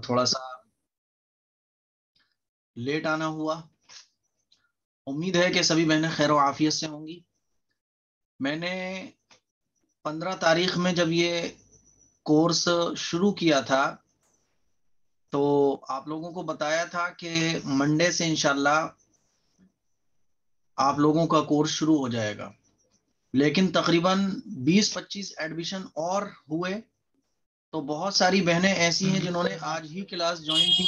تھوڑا سا لیٹ آنا ہوا. امید ہے کہ سبھی بہنیں خیر و عافیت سے ہوں گی. میں نے 15 تاریخ میں جب یہ کورس شروع کیا تھا تو آپ لوگوں کو بتایا تھا کہ منڈے سے انشاءاللہ آپ لوگوں کا کورس شروع ہو جائے گا. لیکن تقریباً 20-25 ایڈمیشن اور ہوئے تو بہت ساری بہنیں ایسی ہیں جنہوں نے آج ہی کلاس جوائن کی.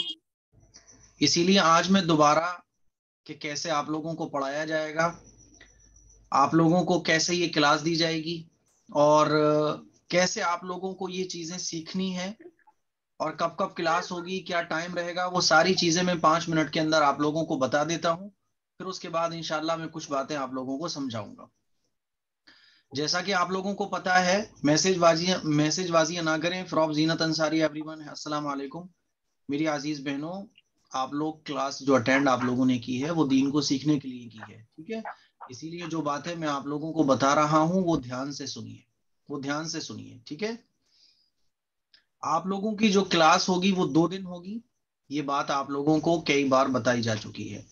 اسی لیے آج میں دوبارہ کہ کیسے آپ لوگوں کو پڑھایا جائے گا, آپ لوگوں کو کیسے یہ کلاس دی جائے گی, اور کیسے آپ لوگوں کو یہ چیزیں سیکھنی ہے, اور کب کب کلاس ہوگی, کیا ٹائم رہے گا, وہ ساری چیزیں میں 5 منٹ کے اندر آپ لوگوں کو بتا دیتا ہوں. پھر اس کے بعد انشاءاللہ میں کچھ باتیں آپ لوگوں کو سمجھاؤں گا. جیسا کہ آپ لوگوں کو پتا ہے, میسج بازیاں نہ کریں. فروغ زینت انصاری ایوری ون, السلام علیکم میری عزیز بہنوں. آپ لوگ کلاس جو اٹینڈ آپ لوگوں نے کی ہے وہ دین کو سیکھنے کے لیے کی ہے, ٹھیک ہے. اسی لیے جو باتیں میں آپ لوگوں کو بتا رہا ہوں وہ دھیان سے سنیے, ٹھیک ہے. آپ لوگوں کی جو کلاس ہوگی وہ 2 دن ہوگی. یہ بات آپ لوگوں کو کئی بار بتائی جا چکی ہے.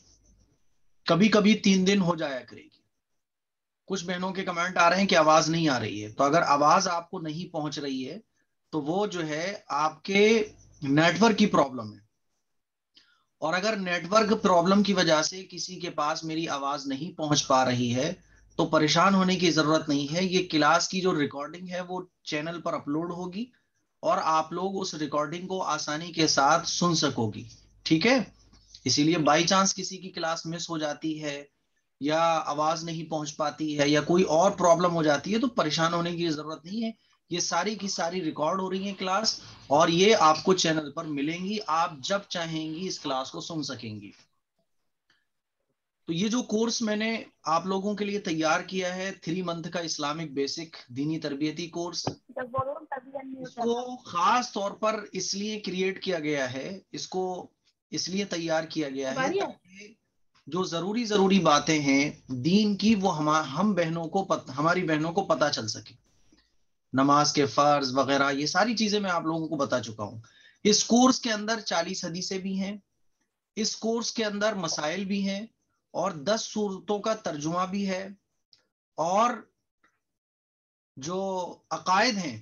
کبھی کبھی 3 دن ہو جایا کرے گی. کچھ بہنوں کے کمنٹ آ رہے ہیں کہ آواز نہیں آ رہی ہے. تو اگر آواز آپ کو نہیں پہنچ رہی ہے تو وہ جو ہے آپ کے نیٹ ورک کی پرابلم ہے. اور اگر نیٹ ورک پرابلم کی وجہ سے کسی کے پاس میری آواز نہیں پہنچ پا رہی ہے تو پریشان ہونے کی ضرورت نہیں ہے. یہ کلاس کی جو ریکارڈنگ ہے وہ چینل پر اپلوڈ ہوگی اور آپ لوگ اس ریکارڈنگ کو آسانی کے ساتھ سن سکو گی, ٹھیک ہے. اسی لیے بائی چانس کسی کی کلاس مس ہو جاتی ہے یا آواز نہیں پہنچ پاتی ہے یا کوئی اور پرابلم ہو جاتی ہے تو پریشان ہونے کی ضرورت نہیں ہے. یہ ساری کی ساری ریکارڈ ہو رہی ہیں کلاس, اور یہ آپ کو چینل پر ملیں گی. آپ جب چاہیں گی اس کلاس کو سن سکیں گی. تو یہ جو کورس میں نے آپ لوگوں کے لیے تیار کیا ہے 3 منتھ کا اسلامک بیسک دینی تربیتی کورس, اس کو خاص طور پر اس لیے کریٹ کیا گیا ہے, اس کو اس لیے تیار کیا گیا ہے تاکہ جو ضروری باتیں ہیں دین کی وہ ہماری بہنوں کو پتہ چل سکے. نماز کے فرض وغیرہ یہ ساری چیزیں میں آپ لوگوں کو بتا چکا ہوں. اس کورس کے اندر 40 حدیثیں بھی ہیں, اس کورس کے اندر مسائل بھی ہیں, اور 10 سورتوں کا ترجمہ بھی ہے, اور جو عقائد ہیں,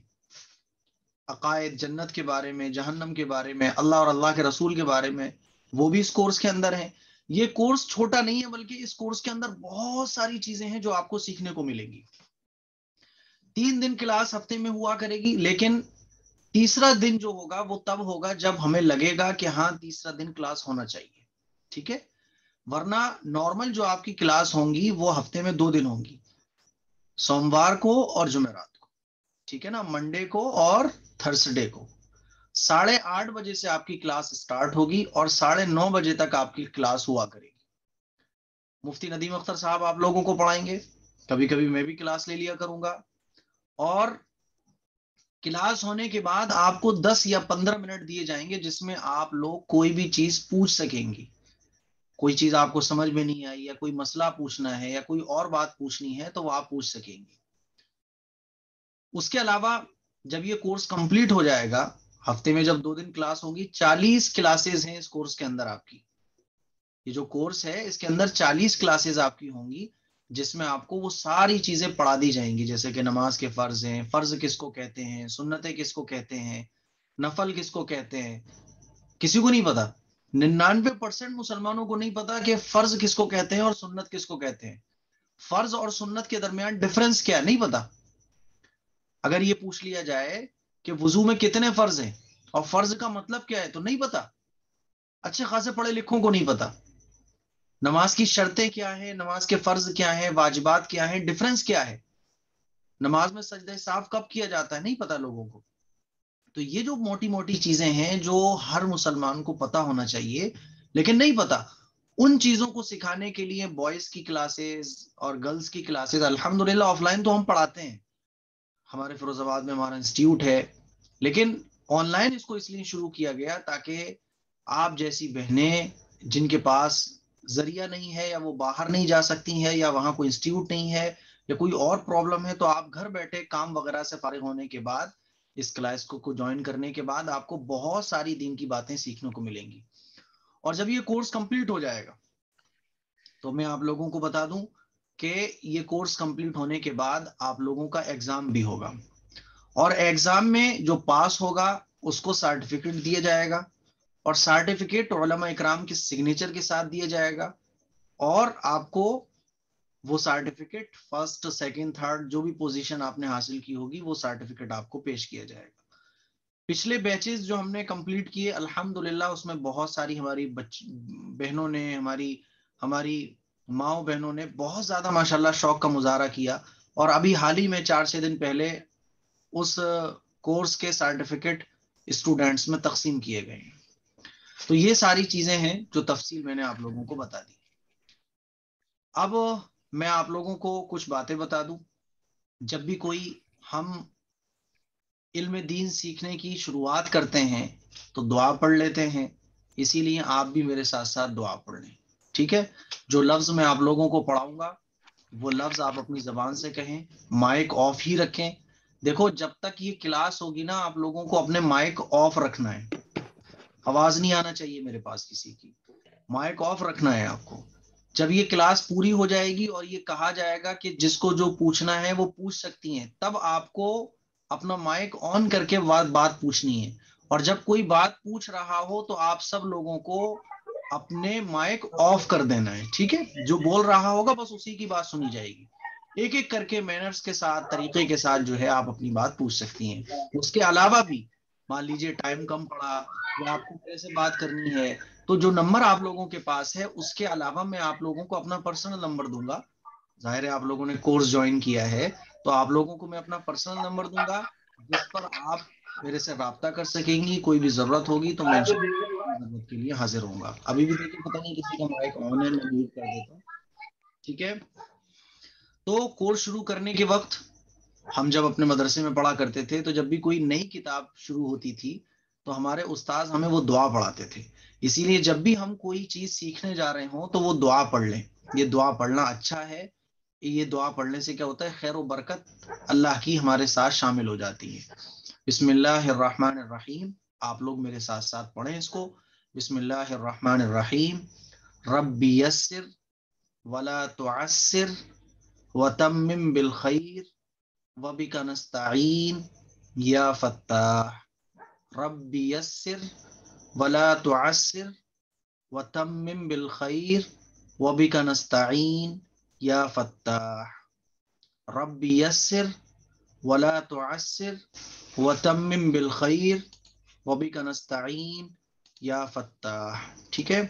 عقائد جنت کے بارے میں, جہنم کے بارے میں, اللہ اور اللہ کے رسول کے بارے میں, وہ بھی اس کورس کے اندر ہیں. یہ کورس چھوٹا نہیں ہے بلکہ اس کورس کے اندر بہت ساری چیزیں ہیں جو آپ کو سیکھنے کو ملیں گی. 3 دن کلاس ہفتے میں ہوا کرے گی, لیکن تیسرا دن جو ہوگا وہ تب ہوگا جب ہمیں لگے گا کہ ہاں تیسرا دن کلاس ہونا چاہیے, ٹھیک ہے. ورنہ نارمل جو آپ کی کلاس ہوں گی وہ ہفتے میں 2 دن ہوں گی, سوموار کو اور جمعرات کو, ٹھیک ہے نا, منڈے کو اور تھرسڈے کو. 8:30 بجے سے آپ کی کلاس سٹارٹ ہوگی اور 9:30 بجے تک آپ کی کلاس ہوا کرے گی. مفتی ندیم اختر صاحب آپ لوگوں کو پڑھائیں گے, کبھی کبھی میں بھی کلاس لے لیا کروں گا, اور کلاس ہونے کے بعد آپ کو 10 یا 15 منٹ دیے جائیں گے جس میں آپ لوگ کوئی بھی چیز پوچھ سکیں گی. کوئی چیز آپ کو سمجھ میں نہیں آئی یا کوئی مسئلہ پوچھنا ہے یا کوئی اور بات پوچھنی ہے تو وہ آپ پوچھ سکیں گے. اس کے علاوہ جب یہ کورس کمپلیٹ ہو جائے گا, ہفتے میں جب 2 دن کلاس ہوگی, 40 کلاسز ہیں اس کورس کے اندر آپ کی. یہ جو کورس ہے اس کے اندر 40 کلاسز آپ کی ہوں گی جس میں آپ کو وہ ساری چیزیں پڑھا دی جائیں گی, جیسے کہ نماز کے فرض ہیں, فرض کس کو کہتے ہیں, سنتیں کس کو کہتے ہیں, نفل کس کو کہتے ہیں. کسی کو نہیں پتا, 99% مسلمانوں کو نہیں پتا کہ فرض کس کو کہتے ہیں اور سنت کس کو کہتے ہیں. فرض اور سنت کے درمیان ڈفرنس کیا نہیں پتا. اگر یہ پوچھ لیا جائے کہ وضو میں کتنے فرض ہیں اور فرض کا مطلب کیا ہے تو نہیں پتا. اچھے خاصے پڑھے لکھوں کو نہیں پتا. نماز کی شرطیں کیا ہیں, نماز کے فرض کیا ہیں, واجبات کیا ہیں, ڈفرنس کیا ہے, نماز میں سجدہ صاف کب کیا جاتا ہے نہیں پتا لوگوں کو. تو یہ جو موٹی موٹی چیزیں ہیں جو ہر مسلمان کو پتا ہونا چاہیے لیکن نہیں پتا, ان چیزوں کو سکھانے کے لیے بوائز کی کلاسز اور گرلز کی کلاسز الحمدللہ آف لائن تو ہم پڑھاتے ہیں, ہمارے فیروز آباد میں ہمارا انسٹیٹیوٹ ہے, لیکن آن لائن اس کو اس لیے شروع کیا گیا تاکہ آپ جیسی بہنیں جن کے پاس ذریعہ نہیں ہے یا وہ باہر نہیں جا سکتی ہیں یا وہاں کوئی انسٹیٹیوٹ نہیں ہے یا کوئی اور پرابلم ہے, تو آپ گھر بیٹھے کام وغیرہ سے فارغ ہونے کے بعد اس کلاس کو جوائن کرنے کے بعد آپ کو بہت ساری دین کی باتیں سیکھنے کو ملیں گی. اور جب یہ کورس کمپلیٹ ہو جائے گا تو میں آپ لوگوں کو بتا دوں کہ یہ کورس کمپلیٹ ہونے کے بعد آپ لوگوں کا ایگزام بھی ہوگا, اور ایگزام میں جو پاس ہوگا اس کو سرٹیفکیٹ دیا جائے گا, اور سرٹیفکیٹ علماء اکرام کے سگنیچر کے ساتھ دیا جائے گا, اور آپ کو وہ سرٹیفکیٹ فرسٹ سیکنڈ تھرڈ جو بھی پوزیشن آپ نے حاصل کی ہوگی وہ سرٹیفکیٹ آپ کو پیش کیا جائے گا. پچھلے بیچز جو ہم نے کمپلیٹ کیے الحمدللہ اس میں بہت ساری ہماری بہنوں نے, ہماری ماؤں بہنوں نے بہت زیادہ ماشاءاللہ شوق کا مظاہرہ کیا, اور ابھی حال ہی میں 4-6 دن پہلے اس کورس کے سرٹیفکیٹ اسٹوڈینٹس میں تقسیم کیے گئے ہیں. تو یہ ساری چیزیں ہیں جو تفصیل میں نے آپ لوگوں کو بتا دی. اب میں آپ لوگوں کو کچھ باتیں بتا دوں. جب بھی کوئی ہم علم دین سیکھنے کی شروعات کرتے ہیں تو دعا پڑھ لیتے ہیں, اسی لیے آپ بھی میرے ساتھ ساتھ دعا پڑھ لیں, ٹھیک ہے؟ جو لفظ میں آپ لوگوں کو پڑھاؤں گا وہ لفظ آپ اپنی زبان سے کہیں, مائک آف ہی رکھیں. دیکھو جب تک یہ کلاس ہوگی نا آپ لوگوں کو اپنے مائک آف رکھنا ہے, آواز نہیں آنا چاہیے میرے پاس کسی کی, مائک آف رکھنا ہے آپ کو. جب یہ کلاس پوری ہو جائے گی اور یہ کہا جائے گا کہ جس کو جو پوچھنا ہے وہ پوچھ سکتی ہیں, تب آپ کو اپنا مائک آن کر کے بات پوچھنی ہے. اور جب کوئی بات پوچھ رہا ہو تو آپ سب لوگوں کو اپنے مائک آف کر دینا ہے, ٹھیک ہے؟ جو بول رہا ہوگا بس اسی کی بات سنی جائے گی. ایک ایک کر کے مینرز کے ساتھ, طریقے کے ساتھ جو ہے آپ اپنی بات پوچھ سکتی ہیں. اس کے علاوہ بھی مان لیجیے ٹائم کم پڑا یا آپ کو کیسے بات کرنی ہے, تو جو نمبر آپ لوگوں کے پاس ہے اس کے علاوہ میں آپ لوگوں کو اپنا پرسنل نمبر دوں گا. ظاہر ہے آپ لوگوں نے کورس جوائن کیا ہے تو آپ لوگوں کو میں اپنا پرسنل نمبر دوں گا جس پر آپ میرے سے رابطہ کر سکیں گی. کوئی بھی ضرورت ہوگی تو میں ضرورت کے لیے حاضر ہوں گا. ابھی بھی دیکھیں پتہ نہیں کسی کا مائک آن ہے, میں میوٹ کر دیتا ہوں, ٹھیک ہے؟ تو کورس شروع کرنے کے وقت ہم جب اپنے مدرسے میں پڑھا کرتے تھے تو جب بھی کوئی نئی کتاب شروع ہوتی تھی تو ہمارے استاذ ہمیں وہ دعا پڑھاتے تھے. اسی لیے جب بھی ہم کوئی چیز سیکھنے جا رہے ہوں تو وہ دعا پڑھ لیں. یہ دعا پڑھنا اچھا ہے. یہ دعا پڑھنے سے کیا ہوتا ہے, خیر و برکت اللہ کی ہمارے ساتھ شامل ہو جاتی ہے. بسم اللہ الرحمن الرحیم, آپ لوگ میرے ساتھ ساتھ پڑھیں اس کو. بسم اللہ الرحمن الرحیم. رب یسر ولا تعسر وتمم بالخیر وبک نستعین یا فتاح. رب یسر ولا تعسر وتمم بالخیر وبک نستعین یا فتاح. رب یسر ولا تعسر وتمم بالخیر وبک نستعین یا فتاح. ٹھیک ہے,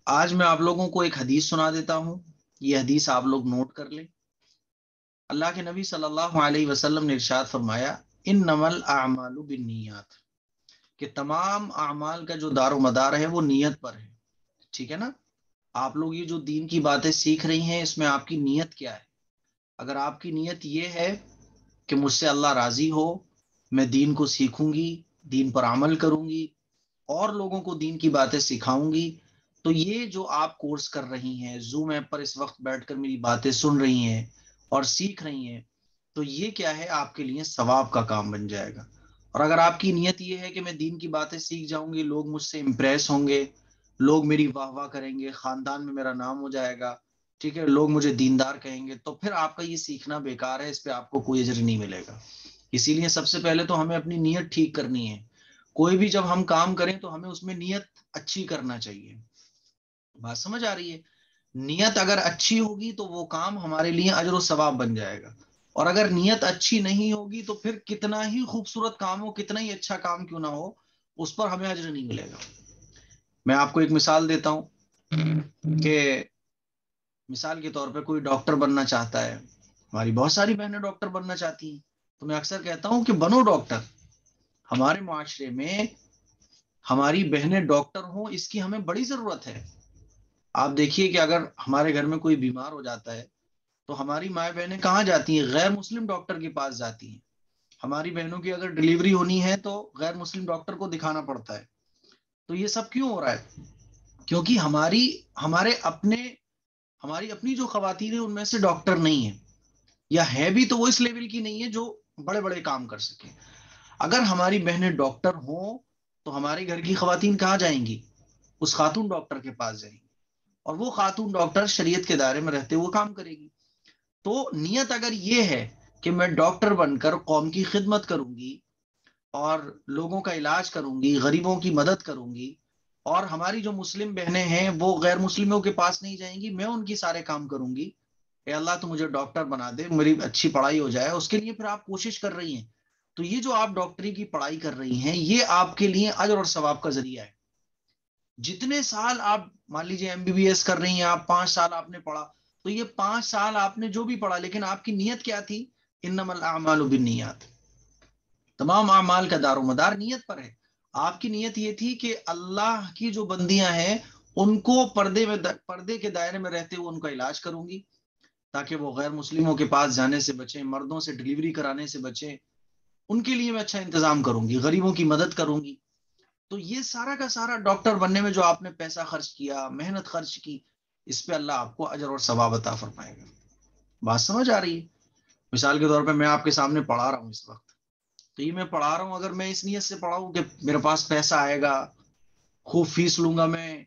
آج میں آپ لوگوں کو ایک حدیث سنا دیتا ہوں. یہ حدیث آپ لوگ نوٹ کر لیں. اللہ کے نبی صلی اللہ علیہ وسلم نے ارشاد فرمایا, انما الاعمال بالنیات, کہ تمام اعمال کا جو دار و مدار ہے وہ نیت پر ہے. ٹھیک ہے نا؟ آپ لوگ یہ جو دین کی باتیں سیکھ رہی ہیں اس میں آپ کی نیت کیا ہے؟ اگر آپ کی نیت یہ ہے کہ مجھ سے اللہ راضی ہو, میں دین کو سیکھوں گی, دین پر عمل کروں گی, اور لوگوں کو دین کی باتیں سکھاؤں گی, تو یہ جو آپ کورس کر رہی ہیں, زوم ایپ پر اس وقت بیٹھ کر میری باتیں سن رہی ہیں اور سیکھ رہی ہیں, تو یہ کیا ہے, آپ کے لیے ثواب کا کام بن جائے گا. اور اگر آپ کی نیت یہ ہے کہ میں دین کی باتیں سیکھ جاؤں گی, لوگ مجھ سے امپریس ہوں گے, لوگ میری واہ واہ کریں گے, خاندان میں میرا نام ہو جائے گا, ٹھیک ہے, لوگ مجھے دیندار کہیں گے, تو پھر آپ کا یہ سیکھنا بیکار ہے, اس پہ آپ کو کوئی اجر نہیں ملے گا. اسی لیے سب سے پہلے تو ہمیں اپنی نیت ٹھیک کرنی ہے. کوئی بھی جب ہم کام کریں تو ہمیں اس میں نیت اچھی کرنا چاہیے. بات سمجھ آ رہی ہے؟ نیت اگر اچھی ہوگی تو وہ کام ہمارے لیے اجر و ثواب بن جائے گا, اور اگر نیت اچھی نہیں ہوگی تو پھر کتنا ہی خوبصورت کام ہو, کتنا ہی اچھا کام کیوں نہ ہو, اس پر ہمیں اجر نہیں ملے گا. میں آپ کو ایک مثال دیتا ہوں کہ مثال کے طور پہ کوئی ڈاکٹر بننا چاہتا ہے. ہماری بہت ساری بہنیں ڈاکٹر بننا چاہتی ہیں, تو میں اکثر کہتا ہوں کہ بنو ڈاکٹر. ہمارے معاشرے میں ہماری بہنیں ڈاکٹر ہوں, اس کی ہمیں بڑی ضرورت ہے. آپ دیکھیے کہ اگر ہمارے گھر میں کوئی بیمار ہو جاتا ہے تو ہماری مائیں بہنیں کہاں جاتی ہیں؟ غیر مسلم ڈاکٹر کے پاس جاتی ہیں. ہماری بہنوں کی اگر ڈلیوری ہونی ہے تو غیر مسلم ڈاکٹر کو دکھانا پڑتا ہے. تو یہ سب کیوں ہو رہا ہے؟ کیونکہ ہماری اپنی جو خواتین ہیں ان میں سے ڈاکٹر نہیں ہے, یا ہے بھی تو وہ اس لیول کی نہیں ہے جو بڑے بڑے کام کر سکیں. اگر ہماری بہنیں ڈاکٹر ہوں تو ہمارے گھر کی خواتین کہاں جائیں گی؟ اس خاتون ڈاکٹر کے پاس جائیں گی, اور وہ خاتون ڈاکٹر شریعت کے دائرے میں رہتے ہوئے کام کرے گی. تو نیت اگر یہ ہے کہ میں ڈاکٹر بن کر قوم کی خدمت کروں گی اور لوگوں کا علاج کروں گی, غریبوں کی مدد کروں گی, اور ہماری جو مسلم بہنیں ہیں وہ غیر مسلموں کے پاس نہیں جائیں گی, میں ان کی سارے کام کروں گی, اے اللہ تو مجھے ڈاکٹر بنا دے, میری اچھی پڑھائی ہو جائے, اس کے لیے پھر آپ کوشش کر رہی ہیں, تو یہ جو آپ ڈاکٹری کی پڑھائی کر رہی ہیں یہ آپ کے لیے اجر اور ثواب کا ذریعہ ہے. جتنے سال آپ مان لیجیے ایم بی بی ایس کر رہی ہیں, آپ 5 سال آپ نے پڑھا, تو یہ 5 سال آپ نے جو بھی پڑھا, لیکن آپ کی نیت کیا تھی؟ انما الاعمال بالنیات, تمام اعمال کا دار و مدار نیت پر ہے. آپ کی نیت یہ تھی کہ اللہ کی جو بندیاں ہیں ان کو پردے کے دائرے میں رہتے ہوئے ان کا علاج کروں گی, تاکہ وہ غیر مسلموں کے پاس جانے سے بچیں, مردوں سے ڈلیوری کرانے سے بچیں, ان کے لیے میں اچھا انتظام کروں گی, غریبوں کی مدد کروں گی. تو یہ سارا کا سارا ڈاکٹر بننے میں جو آپ نے پیسہ خرچ کیا, محنت خرچ کی, اس پہ اللہ آپ کو اجر اور ثواب عطا فرمائے گا. بات سمجھ آ رہی ہے؟ مثال کے طور پہ میں آپ کے سامنے پڑھا رہا ہوں اس وقت, تو یہ میں پڑھا رہا ہوں, اگر میں اس نیت سے پڑھا ہوں کہ میرے پاس پیسہ آئے گا, خوب فیس لوں گا میں,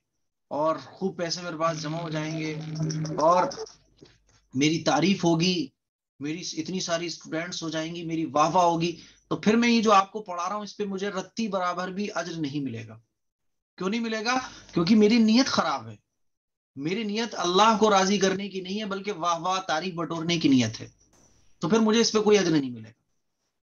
اور خوب پیسے میرے پاس جمع ہو جائیں گے, اور میری تعریف ہوگی, میری اتنی ساری اسٹوڈینٹس ہو جائیں گی, میری واہ واہ ہوگی, تو پھر میں یہ جو آپ کو پڑھا رہا ہوں اس پہ مجھے رتی برابر بھی اجر نہیں ملے گا. کیوں نہیں ملے گا؟ کیونکہ میری نیت خراب ہے. میری نیت اللہ کو راضی کرنے کی نہیں ہے, بلکہ واہ واہ تعریف بٹورنے کی نیت ہے, تو پھر مجھے اس پہ کوئی اجر نہیں ملے گا.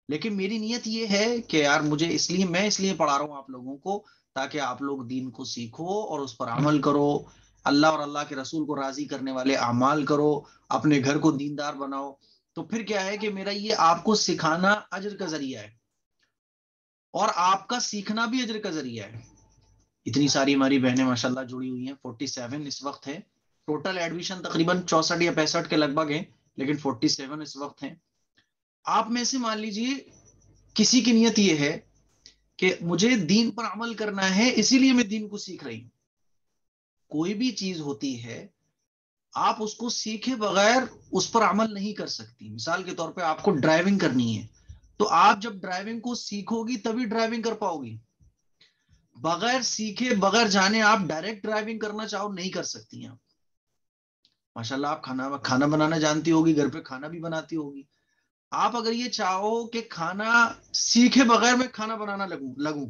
لیکن میری نیت یہ ہے کہ یار مجھے میں اس لیے پڑھا رہا ہوں آپ لوگوں کو, تاکہ آپ لوگ دین کو سیکھو اور اس پر عمل کرو, اللہ اور اللہ کے رسول کو راضی کرنے والے اعمال کرو, اپنے گھر کو دیندار بناؤ. تو پھر کیا ہے کہ میرا یہ آپ کو سکھانا اجر کا ذریعہ ہے, اور آپ کا سیکھنا بھی اجر کا ذریعہ ہے. اتنی ساری ہماری بہنیں ماشاءاللہ جڑی ہوئی ہیں, 47 اس وقت ہے. ٹوٹل ایڈمیشن تقریباً 64 یا 65 کے لگ بھگ ہیں, لیکن 47 اس وقت ہیں. آپ میں سے مان لیجیے کسی کی نیت یہ ہے کہ مجھے دین پر عمل کرنا ہے, اسی لیے میں دین کو سیکھ رہی ہوں. کوئی بھی چیز ہوتی ہے آپ اس کو سیکھے بغیر اس پر عمل نہیں کر سکتی. مثال کے طور پہ آپ کو ڈرائیونگ کرنی ہے, تو آپ جب ڈرائیونگ کو سیکھو گی تبھی ڈرائیونگ کر پاؤ گی. بغیر سیکھے بغیر جانے آپ ڈائریکٹ ڈرائیونگ کرنا چاہو نہیں کر سکتی ہیں. آپ ماشاءاللہ آپ کھانا بنانا جانتی ہوگی, گھر پہ کھانا بھی بناتی ہوگی. آپ اگر یہ چاہو کہ کھانا سیکھے بغیر میں کھانا بنانا لگوں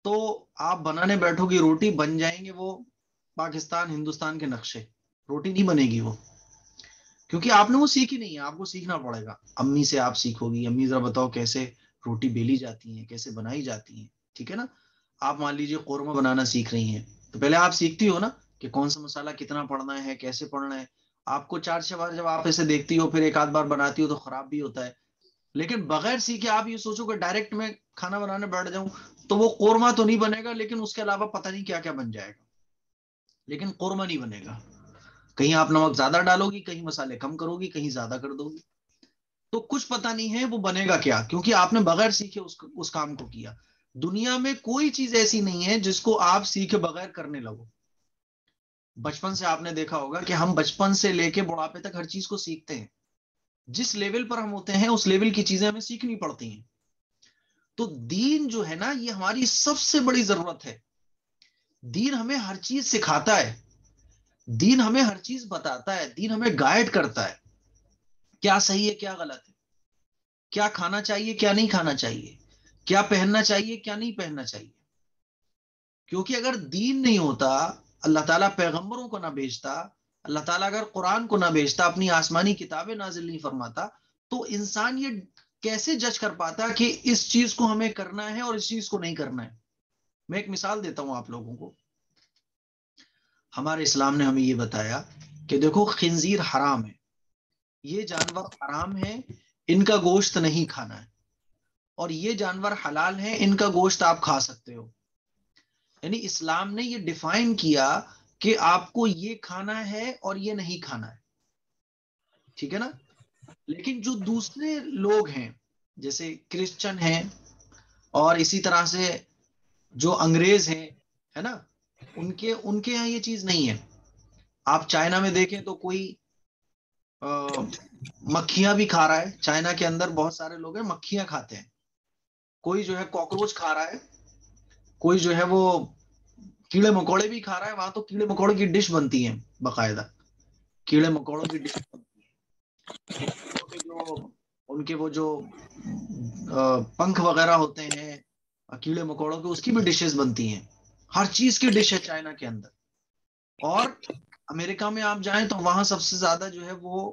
تو آپ بنانے بیٹھو گی, روٹی بن جائیں گے وہ پاکستان ہندوستان کے نقشے, روٹی نہیں بنے گی وہ, کیونکہ آپ نے وہ سیکھی نہیں ہے. آپ کو سیکھنا پڑے گا. امی سے آپ سیکھو گی, امی ذرا بتاؤ کیسے روٹی بیلی جاتی ہیں, کیسے بنائی جاتی ہیں, ٹھیک ہے نا. آپ مان لیجیے قورمہ بنانا سیکھ رہی ہیں, تو پہلے آپ سیکھتی ہو نا کہ کون سا مسالہ کتنا پڑنا ہے, کیسے پڑنا ہے. آپ کو 4-6 بار جب آپ ایسے دیکھتی ہو, پھر ایک آدھ بار بناتی ہو تو خراب بھی ہوتا ہے. لیکن بغیر سیکھے آپ یہ سوچو کہ ڈائریکٹ میں کھانا بنانے بیٹھ جاؤں تو وہ قورمہ تو نہیں بنے گا, لیکن اس کے علاوہ پتہ نہیں کیا کیا بن جائے گا, لیکن قورمہ نہیں بنے گا. کہیں آپ نمک زیادہ ڈالو گی, کہیں مسالے کم کرو گی, کہیں زیادہ کر دو گی, تو کچھ پتہ نہیں ہے وہ بنے گا کیا, کیونکہ آپ نے بغیر سیکھے اس کام کو کیا. دنیا میں کوئی چیز ایسی نہیں ہے جس کو آپ سیکھے بغیر کرنے لگو. بچپن سے آپ نے دیکھا ہوگا کہ ہم بچپن سے لے کے بڑھاپے تک ہر چیز کو سیکھتے ہیں. جس لیول پر ہم ہوتے ہیں اس لیول کی چیزیں ہمیں سیکھنی پڑتی ہیں. تو دین جو ہے نا یہ ہماری سب سے بڑی ضرورت ہے. دین ہمیں ہر چیز سکھاتا ہے, دین ہمیں ہر چیز بتاتا ہے, دین ہمیں گائیڈ کرتا ہے. کیا صحیح ہے, کیا غلط ہے, کیا کھانا چاہیے, کیا نہیں کھانا چاہیے, کیا پہننا چاہیے, کیا نہیں پہننا چاہیے. کیونکہ اگر دین نہیں ہوتا, اللہ تعالیٰ پیغمبروں کو نہ بھیجتا, اللہ تعالیٰ اگر قرآن کو نہ بھیجتا, اپنی آسمانی کتابیں نازل نہیں فرماتا, تو انسان یہ کیسے جج کر پاتا کہ اس چیز کو ہمیں کرنا ہے اور اس چیز کو نہیں کرنا ہے. میں ایک مثال دیتا ہوں آپ لوگوں کو. ہمارے اسلام نے ہمیں یہ بتایا کہ دیکھو خنزیر حرام ہے, یہ جانور حرام ہے, ان کا گوشت نہیں کھانا ہے, اور یہ جانور حلال ہے, ان کا گوشت آپ کھا سکتے ہو. یعنی اسلام نے یہ ڈیفائن کیا کہ آپ کو یہ کھانا ہے اور یہ نہیں کھانا ہے, ٹھیک ہے نا. لیکن جو دوسرے لوگ ہیں جیسے کرسچن ہیں, اور اسی طرح سے جو انگریز ہیں, ہے نا, ان کے یہاں یہ چیز نہیں ہے. آپ چائنا میں دیکھیں تو کوئی مکھیاں بھی کھا رہا ہے. چائنا کے اندر بہت سارے لوگ ہیں مکھیاں کھاتے ہیں. کوئی جو ہے کاکروچ کھا رہا ہے. کوئی جو ہے وہ کیڑے مکوڑے بھی کھا رہا ہے. وہاں تو کیڑے مکوڑے کی ڈش بنتی ہے باقاعدہ. کیڑے مکوڑوں کی ڈش بنتی ہے. جو ان کے وہ جو پنکھ وغیرہ ہوتے ہیں کیڑے مکوڑوں کے, اس کی بھی ڈشز بنتی ہیں. ہر چیز کی ڈش ہے چائنا کے اندر. اور امریکہ میں آپ جائیں تو وہاں سب سے زیادہ جو ہے وہ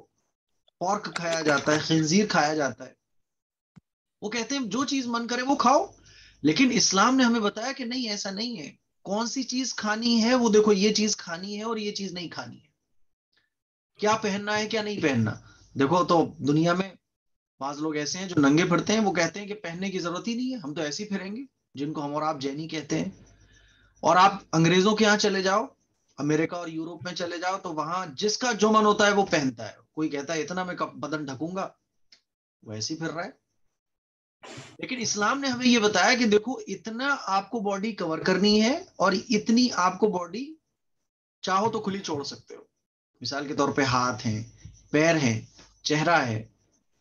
پورک کھایا جاتا ہے, خنزیر کھایا جاتا ہے. وہ کہتے ہیں جو چیز من کرے وہ کھاؤ. لیکن اسلام نے ہمیں بتایا کہ نہیں, ایسا نہیں ہے. کون سی چیز کھانی ہے وہ دیکھو, یہ چیز کھانی ہے اور یہ چیز نہیں کھانی ہے. کیا پہننا ہے کیا نہیں پہننا. دیکھو تو دنیا میں بعض لوگ ایسے ہیں جو ننگے پھرتے ہیں, وہ کہتے ہیں کہ پہننے کی ضرورت ہی نہیں ہے, ہم تو ایسے ہی پھریں گے, جن کو ہم اور آپ جینی کہتے ہیں. اور آپ انگریزوں کے یہاں چلے جاؤ, امریکہ اور یوروپ میں چلے جاؤ, تو وہاں جس کا جو من ہوتا ہے وہ پہنتا ہے. کوئی کہتا ہے اتنا میں بدن ڈھکوں گا, وہ ایسے ہی پھر رہا ہے. لیکن اسلام نے ہمیں یہ بتایا کہ دیکھو اتنا آپ کو باڈی کور کرنی ہے اور اتنی آپ کو باڈی چاہو تو کھلی چھوڑ سکتے ہو. مثال کے طور پہ ہاتھ ہیں, پیر ہیں, چہرہ ہے.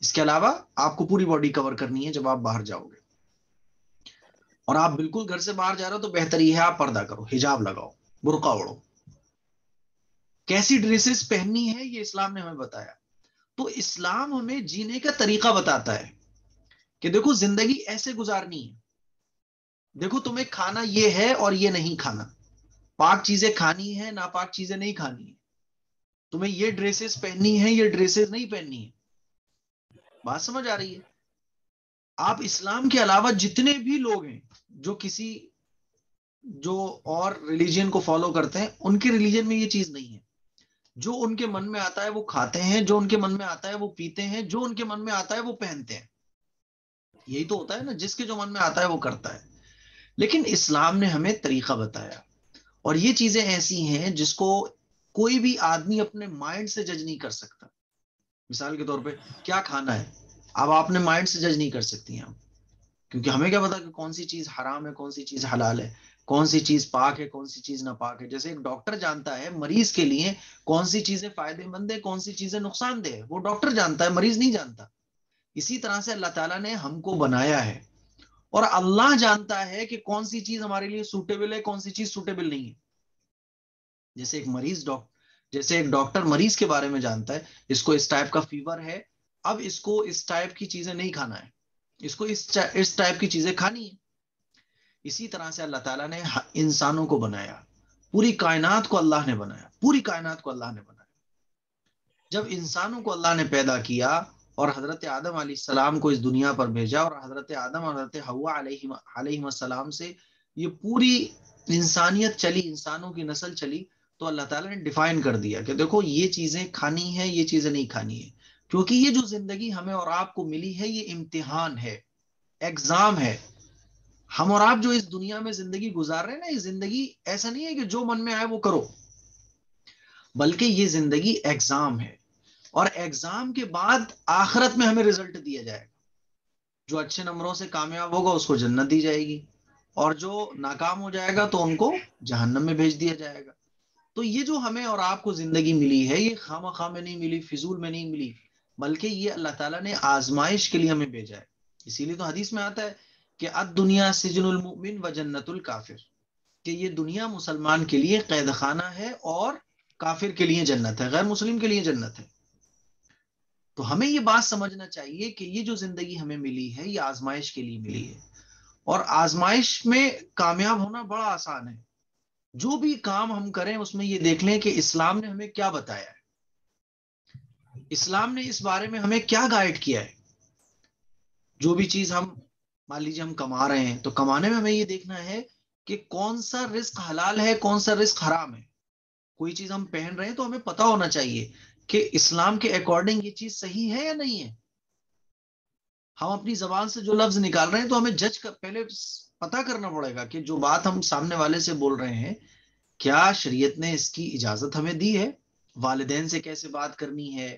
اس کے علاوہ آپ کو پوری باڈی کور کرنی ہے جب آپ باہر جاؤ گے. اور آپ بالکل گھر سے باہر جا رہے ہو تو بہتر یہ ہے آپ پردہ کرو, حجاب لگاؤ, برقع اوڑھو. کیسی ڈریسز پہننی ہے یہ اسلام نے ہمیں بتایا. تو اسلام ہمیں جینے کا طریقہ بتاتا ہے کہ دیکھو زندگی ایسے گزارنی ہے. دیکھو تمہیں کھانا یہ ہے اور یہ نہیں کھانا. پاک چیزیں کھانی ہے, ناپاک چیزیں نہیں کھانی ہے. تمہیں یہ ڈریسز پہننی ہے, یہ ڈریسز نہیں پہننی ہے. بات سمجھ آ رہی ہے. آپ اسلام کے علاوہ جتنے بھی لوگ ہیں جو کسی جو اور ریلیجن کو فالو کرتے ہیں, ان کے ریلیجن میں یہ چیز نہیں ہے. جو ان کے من میں آتا ہے وہ کھاتے ہیں, جو ان کے من میں آتا ہے وہ پیتے ہیں, جو ان کے من میں آتا ہے وہ پہنتے ہیں. یہی تو ہوتا ہے نا, جس کے جو من میں آتا ہے وہ کرتا ہے. لیکن اسلام نے ہمیں طریقہ بتایا. اور یہ چیزیں ایسی ہیں جس کو کوئی بھی آدمی اپنے مائنڈ سے جج نہیں کر سکتا. مثال کے طور پہ کیا کھانا ہے, اب آپ نے مائنڈ سے جج نہیں کر سکتی ہیں آپ, کیونکہ ہمیں کیا پتا کہ کون سی چیز حرام ہے, کون سی چیز حلال ہے, کون سی چیز پاک ہے, کون سی چیز ناپاک ہے. جیسے ایک ڈاکٹر جانتا ہے مریض کے لیے کون سی چیزیں فائدے مند ہے, کون سی چیزیں نقصان دہ ہے, وہ ڈاکٹر جانتا ہے, مریض نہیں جانتا. اسی طرح سے اللہ تعالیٰ نے ہم کو بنایا ہے, اور اللہ جانتا ہے کہ کون سی چیز ہمارے لیے سوٹیبل ہے, کون سی چیز سوٹیبل نہیں ہے. جیسے ایک ڈاکٹر مریض کے بارے میں جانتا ہے, اس کو اس ٹائپ کا فیور ہے, اب اس کو اس ٹائپ کی چیزیں نہیں کھانا ہے, اس کو اس ٹائپ کی چیزیں کھانی ہے. اسی طرح سے اللہ تعالیٰ نے انسانوں کو بنایا, پوری کائنات کو اللہ نے بنایا, پوری کائنات کو اللہ نے بنایا. جب انسانوں کو اللہ نے پیدا کیا اور حضرت آدم علیہ السلام کو اس دنیا پر بھیجا, اور حضرت آدم اور حضرت حوا علیہ السلام سے یہ پوری انسانیت چلی, انسانوں کی نسل چلی, تو اللہ تعالیٰ نے ڈیفائن کر دیا کہ دیکھو یہ چیزیں کھانی ہے, یہ چیزیں نہیں کھانی ہے. کیونکہ یہ جو زندگی ہمیں اور آپ کو ملی ہے یہ امتحان ہے, ایگزام ہے. ہم اور آپ جو اس دنیا میں زندگی گزار رہے ہیں نا, یہ زندگی ایسا نہیں ہے کہ جو من میں آئے وہ کرو, بلکہ یہ زندگی ایگزام ہے. اور ایگزام کے بعد آخرت میں ہمیں رزلٹ دیا جائے گا. جو اچھے نمبروں سے کامیاب ہوگا اس کو جنت دی جائے گی, اور جو ناکام ہو جائے گا تو ان کو جہنم میں بھیج دیا جائے گا. تو یہ جو ہمیں اور آپ کو زندگی ملی ہے یہ خواہ میں نہیں ملی, فضول میں نہیں ملی, بلکہ یہ اللہ تعالیٰ نے آزمائش کے لیے ہمیں بھیجا ہے. اسی لیے تو حدیث میں آتا ہے کہ الدنیا سجن المؤمن و جنت الکافر, کہ یہ دنیا مسلمان کے لیے قید خانہ ہے اور کافر کے لیے جنت ہے, غیر مسلم کے لیے جنت ہے. تو ہمیں یہ بات سمجھنا چاہیے کہ یہ جو زندگی ہمیں ملی ہے یہ آزمائش کے لیے ملی ہے, اور آزمائش میں کامیاب ہونا بڑا آسان ہے. جو بھی کام ہم کریں اس میں یہ دیکھ لیں کہ اسلام نے ہمیں کیا بتایا ہے, اسلام نے اس بارے میں ہمیں کیا گائیڈ کیا ہے. جو بھی چیز ہم مان لیجیے ہم کما رہے ہیں, تو کمانے میں ہمیں یہ دیکھنا ہے کہ کون سا رزق حلال ہے, کون سا رزق حرام ہے. کوئی چیز ہم پہن رہے ہیں تو ہمیں پتا ہونا چاہیے کہ اسلام کے اکارڈنگ یہ چیز صحیح ہے یا نہیں ہے. ہم اپنی زبان سے جو لفظ نکال رہے ہیں تو ہمیں جج کر پہلے پتا کرنا پڑے گا کہ جو بات ہم سامنے والے سے بول رہے ہیں کیا شریعت نے اس کی اجازت ہمیں دی ہے. والدین سے کیسے بات کرنی ہے,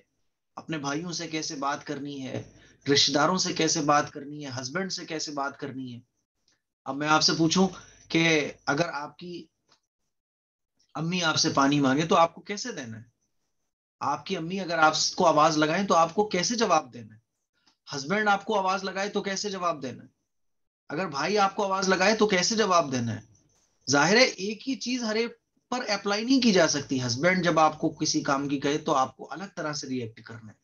اپنے بھائیوں سے کیسے بات کرنی ہے, رشتہ داروں سے کیسے بات کرنی ہے, ہسبینڈ سے کیسے بات کرنی ہے. اب میں آپ سے پوچھوں کہ اگر آپ کی امی آپ سے پانی مانگے تو آپ کو کیسے دینا ہے, آپ کی امی اگر آپ کو آواز لگائیں تو آپ کو کیسے جواب دینا ہے؟ ہسبینڈ آپ کو آواز لگائے تو کیسے جواب دینا ہے؟ اگر بھائی آپ کو آواز لگائے تو کیسے جواب دینا ہے؟ ظاہر ہے ایک ہی چیز ہر ایک پر اپلائی نہیں کی جا سکتی. ہسبینڈ جب آپ کو کسی کام کی کہے تو آپ کو الگ طرح سے ریئیکٹ کرنا ہے.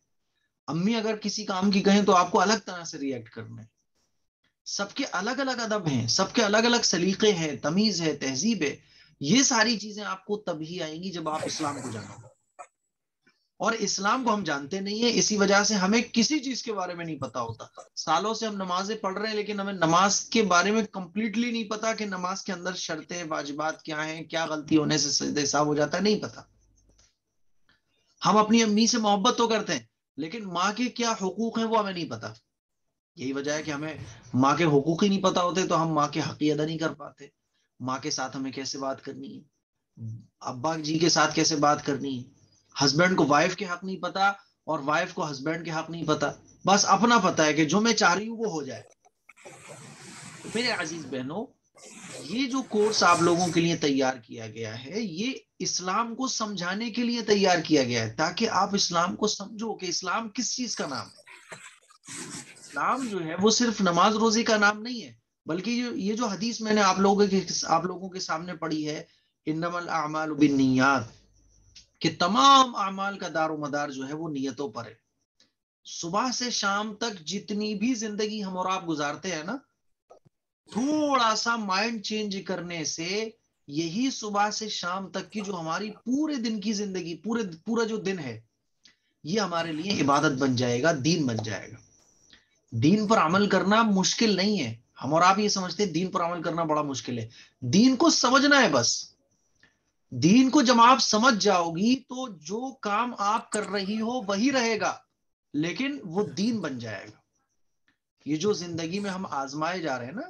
امی اگر کسی کام کی کہیں تو آپ کو الگ طرح سے ریئیکٹ کرنا ہے. سب کے الگ الگ ادب ہیں, سب کے الگ الگ سلیقے ہیں, تمیز ہے, تہذیب ہے. یہ ساری چیزیں آپ کو تبھی آئیں گی جب آپ اسلام کو جانیں. اور اسلام کو ہم جانتے نہیں ہیں, اسی وجہ سے ہمیں کسی چیز کے بارے میں نہیں پتا ہوتا. سالوں سے ہم نمازیں پڑھ رہے ہیں لیکن ہمیں نماز کے بارے میں کمپلیٹلی نہیں پتا کہ نماز کے اندر شرطیں واجبات کیا ہیں, کیا غلطی ہونے سے سجدہ سہو ہو جاتا ہے, نہیں پتا. ہم اپنی امی سے محبت تو کرتے ہیں لیکن ماں کے کیا حقوق ہیں وہ ہمیں نہیں پتا. یہی وجہ ہے کہ ہمیں ماں کے حقوق ہی نہیں پتا ہوتے تو ہم ماں کے حق ادا نہیں کر پاتے. ماں کے ساتھ ہمیں کیسے بات کرنی ہے, ابا جی کے ساتھ کیسے بات کرنی ہے. ہسبینڈ کو وائف کے حق نہیں پتا اور وائف کو ہسبینڈ کے حق نہیں پتا. بس اپنا پتا ہے کہ جو میں چاہ رہی ہوں وہ ہو جائے. تو میرے عزیز بہنوں, یہ جو کورس آپ لوگوں کے لیے تیار کیا گیا ہے یہ اسلام کو سمجھانے کے لیے تیار کیا گیا ہے تاکہ آپ اسلام کو سمجھو کہ اسلام کس چیز کا نام ہے. اسلام جو ہے وہ صرف نماز روزی کا نام نہیں ہے, بلکہ یہ جو حدیث میں نے آپ لوگوں کے سامنے پڑھی ہے, انما الاعمال بالنیات, کہ تمام اعمال کا دار و مدار جو ہے وہ نیتوں پر ہے. صبح سے شام تک جتنی بھی زندگی ہم اور آپ گزارتے ہیں نا, تھوڑا سا مائنڈ چینج کرنے سے یہی صبح سے شام تک کی جو ہماری پورے دن کی زندگی, پورا جو دن ہے, یہ ہمارے لیے عبادت بن جائے گا, دین بن جائے گا. دین پر عمل کرنا مشکل نہیں ہے. ہم اور آپ یہ سمجھتے ہیں دین پر عمل کرنا بڑا مشکل ہے. دین کو سمجھنا ہے بس. دین کو جب آپ سمجھ جاؤ گی تو جو کام آپ کر رہی ہو وہی رہے گا لیکن وہ دین بن جائے گا. یہ جو زندگی میں ہم آزمائے جا رہے ہیں نا,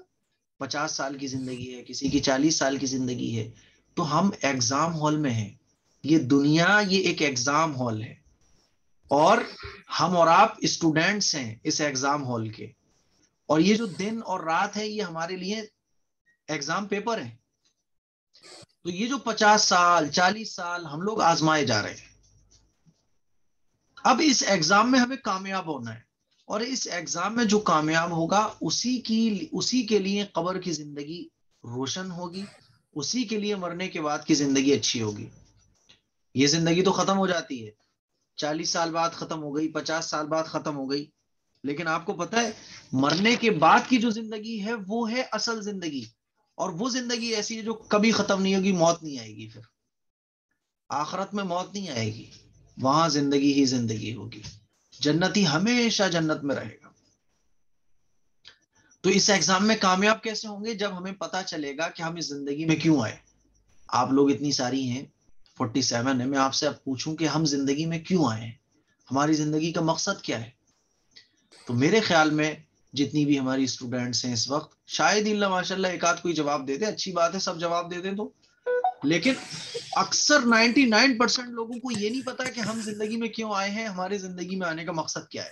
50 سال کی زندگی ہے, کسی کی 40 سال کی زندگی ہے, تو ہم ایگزام ہال میں ہیں. یہ دنیا یہ ایک ایگزام ہال ہے اور ہم اور آپ اسٹوڈینٹس ہیں اس ایگزام ہال کے. اور یہ جو دن اور رات ہے یہ ہمارے لیے ایگزام پیپر ہے. تو یہ جو 50 سال 40 سال ہم لوگ آزمائے جا رہے ہیں, اب اس ایگزام میں ہمیں کامیاب ہونا ہے. اور اس ایگزام میں جو کامیاب ہوگا اسی کے لیے قبر کی زندگی روشن ہوگی, اسی کے لیے مرنے کے بعد کی زندگی اچھی ہوگی. یہ زندگی تو ختم ہو جاتی ہے, 40 سال بعد ختم ہو گئی, 50 سال بعد ختم ہو گئی, لیکن آپ کو پتا ہے مرنے کے بعد کی جو زندگی ہے وہ ہے اصل زندگی. اور وہ زندگی ایسی ہے جو کبھی ختم نہیں ہوگی, موت نہیں آئے گی. پھر آخرت میں موت نہیں آئے گی, وہاں زندگی ہی زندگی ہوگی. جنتی ہمیشہ جنت میں رہے گا. تو اس ایگزام میں کامیاب کیسے ہوں گے؟ جب ہمیں پتا چلے گا کہ ہم اس زندگی میں کیوں آئے. آپ لوگ اتنی ساری ہیں, 47 ہے, میں آپ سے اب پوچھوں کہ ہم زندگی میں کیوں آئے ہیں, ہماری زندگی کا مقصد کیا ہے. تو میرے خیال میں جتنی بھی ہماری اسٹوڈینٹس ہیں اس وقت, شاید ہی اللہ ماشاء اللہ ایک آدھ کوئی جواب دے دے, اچھی بات ہے سب جواب دے دیں تو, لیکن اکثر 99% لوگوں کو یہ نہیں پتا کہ ہم زندگی میں کیوں آئے ہیں, ہمارے زندگی میں آنے کا مقصد کیا ہے.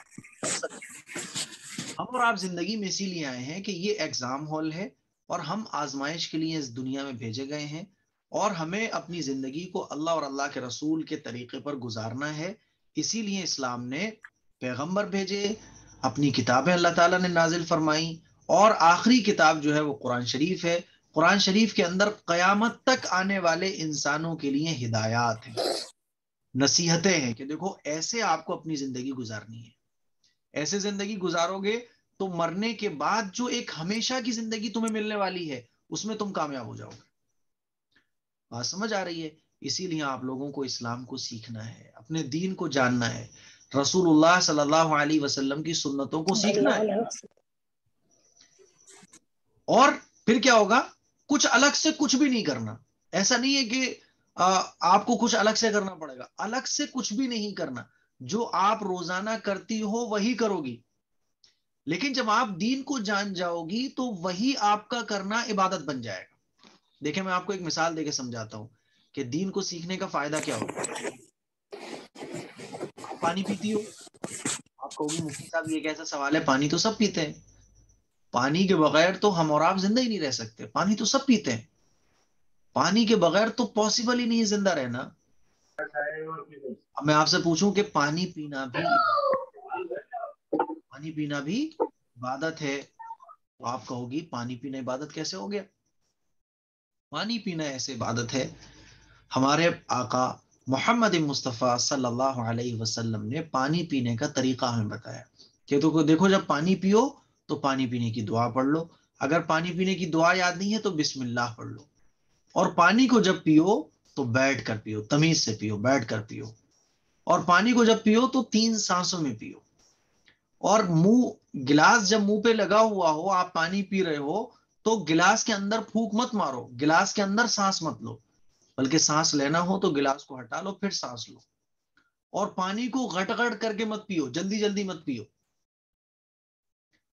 ہم اور آپ زندگی میں اسی لیے آئے ہیں کہ یہ ایگزام ہال ہے اور ہم آزمائش کے لیے اس دنیا میں بھیجے گئے ہیں, اور ہمیں اپنی زندگی کو اللہ اور اللہ کے رسول کے طریقے پر گزارنا ہے. اسی لیے اسلام نے پیغمبر بھیجے, اپنی کتابیں اللہ تعالیٰ نے نازل فرمائی, اور آخری کتاب جو ہے وہ قرآن شریف ہے. قرآن شریف کے اندر قیامت تک آنے والے انسانوں کے لیے ہدایات ہیں, نصیحتیں ہیں کہ دیکھو ایسے آپ کو اپنی زندگی گزارنی ہے. ایسے زندگی گزارو گے تو مرنے کے بعد جو ایک ہمیشہ کی زندگی تمہیں ملنے والی ہے اس میں تم کامیاب ہو جاؤ گے. بات سمجھ آ رہی ہے؟ اسی لیے آپ لوگوں کو اسلام کو سیکھنا ہے, اپنے دین کو جاننا ہے, رسول اللہ صلی اللہ علیہ وسلم کی سنتوں کو سیکھنا ہے. اور پھر کیا ہوگا, کچھ الگ سے کچھ بھی نہیں کرنا. ایسا نہیں ہے کہ آپ کو کچھ الگ سے کرنا پڑے گا, الگ سے کچھ بھی نہیں کرنا. جو آپ روزانہ کرتی ہو وہی کرو گی, لیکن جب آپ دین کو جان جاؤ گی تو وہی آپ کا کرنا عبادت بن جائے گا. دیکھیں میں آپ کو ایک مثال دے کے سمجھاتا ہوں کہ دین کو سیکھنے کا فائدہ کیا ہوتا ہے. آپ پانی پیتی ہو, آپ کہو گی مفتی صاحب یہ کیسا سوال ہے, پانی تو سب پیتے ہیں. پانی کے بغیر تو ہم اور آپ زندہ ہی نہیں رہ سکتے, پانی تو سب پیتے ہیں. پانی کے بغیر تو پاسبل ہی نہیں ہے زندہ رہنا. اب میں آپ سے پوچھوں کہ پانی پینا بھی عبادت ہے، تو آپ کہو گی پانی پینا عبادت کیسے ہو گیا؟ پانی پینا ایسے عبادت ہے، ہمارے آقا محمد مصطفیٰ صلی اللہ علیہ وسلم نے پانی پینے کا طریقہ ہمیں بتایا کہ تو دیکھو جب پانی پیو تو پانی پینے کی دعا پڑھ لو، اگر پانی پینے کی دعا یاد نہیں ہے تو بسم اللہ پڑھ لو، اور پانی کو جب پیو تو بیٹھ کر پیو، تمیز سے پیو، بیٹھ کر پیو، اور پانی کو جب پیو تو 3 سانسوں میں پیو، اور گلاس جب منہ پہ لگا ہوا ہو، آپ پانی پی رہے ہو تو گلاس کے اندر پھونک مت مارو، گلاس کے اندر سانس مت لو، بلکہ سانس لینا ہو تو گلاس کو ہٹا لو پھر سانس لو، اور پانی کو گٹ گٹ کر کے مت پیو، جلدی جلدی مت پیو،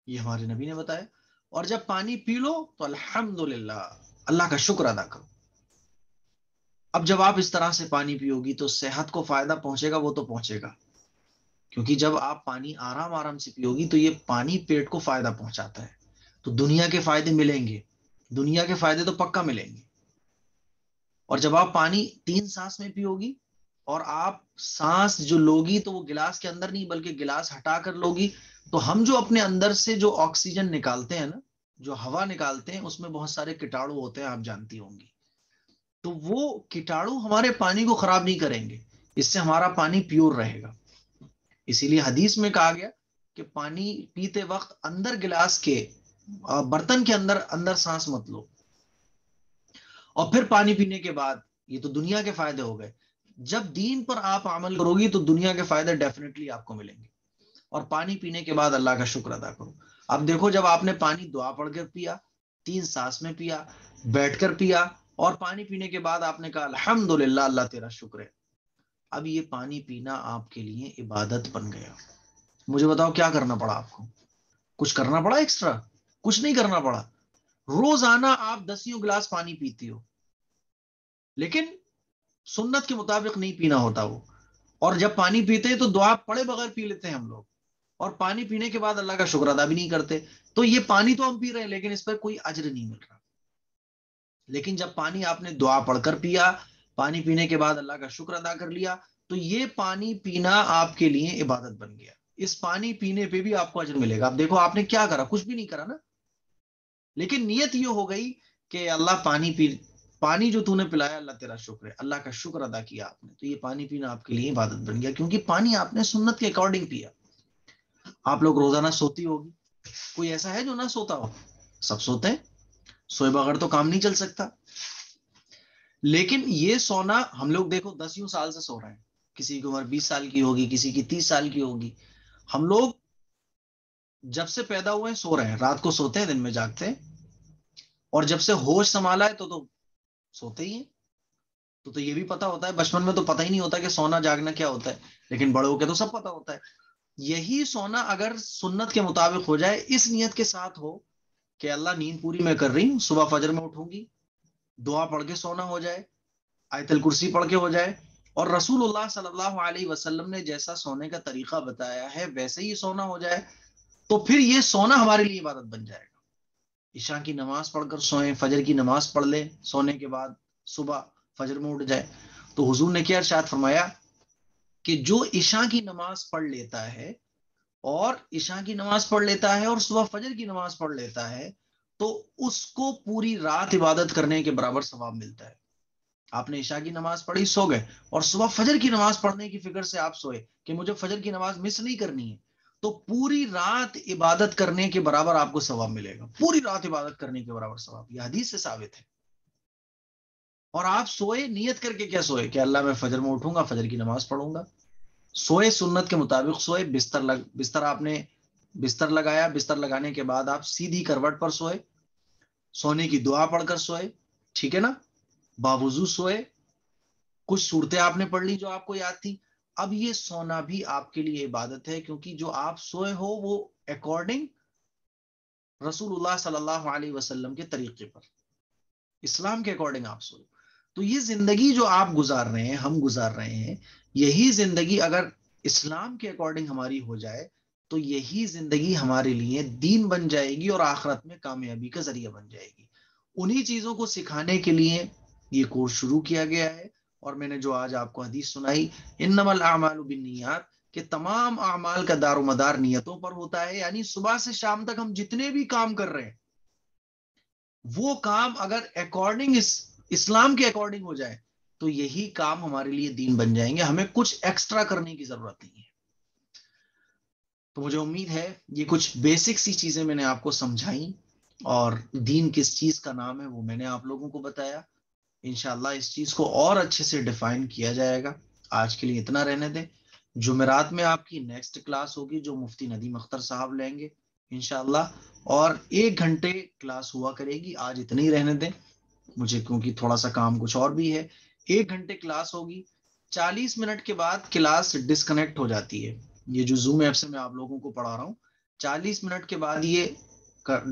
یہ ہمارے نبی نے بتایا۔ اور جب پانی پی لو تو الحمدللہ، اللہ کا شکر ادا کرو۔ اب جب آپ اس طرح سے پانی پیو گی تو صحت کو فائدہ پہنچے گا، وہ تو پہنچے گا، کیونکہ جب آپ پانی آرام آرام سے پیو گی تو یہ پانی پیٹ کو فائدہ پہنچاتا ہے، تو دنیا کے فائدے ملیں گے، دنیا کے فائدے تو پکا ملیں گے۔ اور جب آپ پانی 3 سانس میں پیو گی، اور آپ سانس جو لوگی تو وہ گلاس کے اندر نہیں بلکہ گلاس ہٹا کر لوگی، تو ہم جو اپنے اندر سے جو آکسیجن نکالتے ہیں نا، جو ہوا نکالتے ہیں، اس میں بہت سارے کیٹاڑو ہوتے ہیں، آپ جانتی ہوں گی، تو وہ کیٹاڑو ہمارے پانی کو خراب نہیں کریں گے، اس سے ہمارا پانی پیور رہے گا۔ اسی لیے حدیث میں کہا گیا کہ پانی پیتے وقت اندر گلاس کے برتن کے اندر اندر سانس مت لو، اور پھر پانی پینے کے بعد، یہ تو دنیا کے فائدے ہو گئے، جب دین پر آپ عمل کرو گی تو دنیا کے فائدے ڈیفینیٹلی آپ کو ملیں گے۔ اور پانی پینے کے بعد اللہ کا شکر ادا کرو۔ اب دیکھو جب آپ نے پانی دعا پڑھ کر پیا، 3 سانس میں پیا، بیٹھ کر پیا، اور پانی پینے کے بعد آپ نے کہا الحمدللہ، اللہ تیرا شکر ہے، اب یہ پانی پینا آپ کے لیے عبادت بن گیا۔ مجھے بتاؤ کیا کرنا پڑا آپ کو؟ کچھ کرنا پڑا ایکسٹرا؟ کچھ نہیں کرنا پڑا۔ روزانہ آپ 10 گلاس پانی پیتی ہو، لیکن سنت کے مطابق نہیں پینا ہوتا وہ، اور جب پانی پیتے ہیں تو دعا پڑے بغیر پی لیتے ہیں ہم لوگ، اور پانی پینے کے بعد اللہ کا شکر ادا بھی نہیں کرتے، تو یہ پانی تو ہم پی رہے ہیں لیکن اس پر کوئی اجر نہیں مل رہا۔ لیکن جب پانی آپ نے دعا پڑھ کر پیا، پانی پینے کے بعد اللہ کا شکر ادا کر لیا، تو یہ پانی پینا آپ کے لیے عبادت بن گیا، اس پانی پینے پہ بھی آپ کو اجر ملے گا۔ اب دیکھو آپ نے کیا کرا؟ کچھ بھی نہیں کرا نا، لیکن نیت یہ ہو گئی کہ اللہ پانی جو تو نے پلایا اللہ تیرا شکر ہے، اللہ کا شکر ادا کیا آپ نے، تو یہ پانی پینا آپ کے لیے عبادت بن گیا، کیونکہ پانی آپ نے سنت کے اکارڈنگ پیا۔ آپ لوگ روزانہ سوتی ہوگی، کوئی ایسا ہے جو نہ سوتا ہو؟ سب سوتے ہیں، سوئے بغیر تو کام نہیں چل سکتا، لیکن یہ سونا ہم لوگ دیکھو 10 سال سے سو رہے ہیں، کسی کی عمر 20 سال کی ہوگی، کسی کی 30 سال کی ہوگی، ہم لوگ جب سے پیدا ہوئے ہیں سو رہے ہیں، رات کو سوتے ہیں دن میں جاگتے ہیں، اور جب سے ہوش سنبھالا ہے تو سوتے ہی ہیں۔ تو یہ بھی پتا ہوتا ہے، بچپن میں تو پتہ ہی نہیں ہوتا کہ سونا جاگنا کیا ہوتا ہے، لیکن بڑے ہو کے تو سب پتا ہوتا ہے۔ یہی سونا اگر سنت کے مطابق ہو جائے، اس نیت کے ساتھ ہو کہ اللہ نیند پوری میں کر رہی ہوں، صبح فجر میں اٹھوں گی، دعا پڑھ کے سونا ہو جائے، آیت الکرسی پڑھ کے ہو جائے، اور رسول اللہ صلی اللہ علیہ وسلم نے جیسا سونے کا طریقہ بتایا ہے ویسے ہی سونا ہو جائے، تو پھر یہ سونا ہمارے لیے عبادت بن جائے گا۔ عشاء کی نماز پڑھ کر سوئیں، فجر کی نماز پڑھ لیں سونے کے بعد، صبح فجر میں اٹھ جائے، تو حضور نے کیا ارشاد فرمایا کہ جو عشاء کی نماز پڑھ لیتا ہے، اور عشاء کی نماز پڑھ لیتا ہے اور صبح فجر کی نماز پڑھ لیتا ہے، تو اس کو پوری رات عبادت کرنے کے برابر ثواب ملتا ہے۔ آپ نے عشاء کی نماز پڑھی، سو گئے، اور صبح فجر کی نماز پڑھنے کی فکر سے آپ سوئے کہ مجھے فجر کی نماز مس نہیں کرنی ہے، تو پوری رات عبادت کرنے کے برابر آپ کو ثواب ملے گا، پوری رات عبادت کرنے کے برابر ثواب، یہ حدیث سے ثابت ہے۔ اور آپ سوئے نیت کر کے، کیا سوئے کہ اللہ میں فجر میں اٹھوں گا، فجر کی نماز پڑھوں گا، سوئے سنت کے مطابق سوئے، بستر آپ نے بستر لگایا، بستر لگانے کے بعد آپ سیدھی کروٹ پر سوئے، سونے کی دعا پڑھ کر سوئے، ٹھیک ہے نا، باوضو سوئے، کچھ صورتیں آپ نے پڑھ لی جو آپ کو یاد تھی۔ اب یہ سونا بھی آپ کے لیے عبادت ہے، کیونکہ جو آپ سوئے ہو وہ اکارڈنگ رسول اللہ صلی اللہ علیہ وسلم کے طریقے پر، اسلام کے اکارڈنگ آپ سوئے، تو یہ زندگی جو آپ گزار رہے ہیں، ہم گزار رہے ہیں، یہی زندگی اگر اسلام کے اکارڈنگ ہماری ہو جائے تو یہی زندگی ہمارے لیے دین بن جائے گی، اور آخرت میں کامیابی کا ذریعہ بن جائے گی۔ انہی چیزوں کو سکھانے کے لیے یہ کورس شروع کیا گیا ہے، اور میں نے جو آج آپ کو حدیث سنائی انما الاعمال بالنیات کہ تمام اعمال کا دار و مدار نیتوں پر ہوتا ہے. یعنی صبح سے شام تک ہم جتنے بھی کام کر رہے ہیں وہ کام اگر اکارڈنگ اسلام کے اکارڈنگ ہو جائے تو یہی کام ہمارے لیے دین بن جائیں گے. ہمیں کچھ ایکسٹرا کرنے کی ضرورت نہیں ہے. تو مجھے امید ہے یہ کچھ بیسک سی چیزیں میں نے آپ کو سمجھائی اور دین کس چیز کا نام ہے وہ میں نے آپ لوگوں کو بتایا. انشاءاللہ اس چیز کو اور اچھے سے ڈیفائن کیا جائے گا. آج کے لیے اتنا رہنے دیں. جمعرات میں آپ کی نیکسٹ کلاس ہوگی جو مفتی ندیم اختر صاحب لیں گے انشاءاللہ, اور 1 گھنٹے کلاس ہوا کرے گی. آج اتنے ہی رہنے دیں مجھے کیونکہ تھوڑا سا کام کچھ اور بھی ہے. 1 گھنٹے کلاس ہوگی, 40 منٹ کے بعد کلاس ڈسکنیکٹ ہو جاتی ہے. یہ جو زوم ایپ سے میں آپ لوگوں کو پڑھا رہا ہوں 40 منٹ کے بعد یہ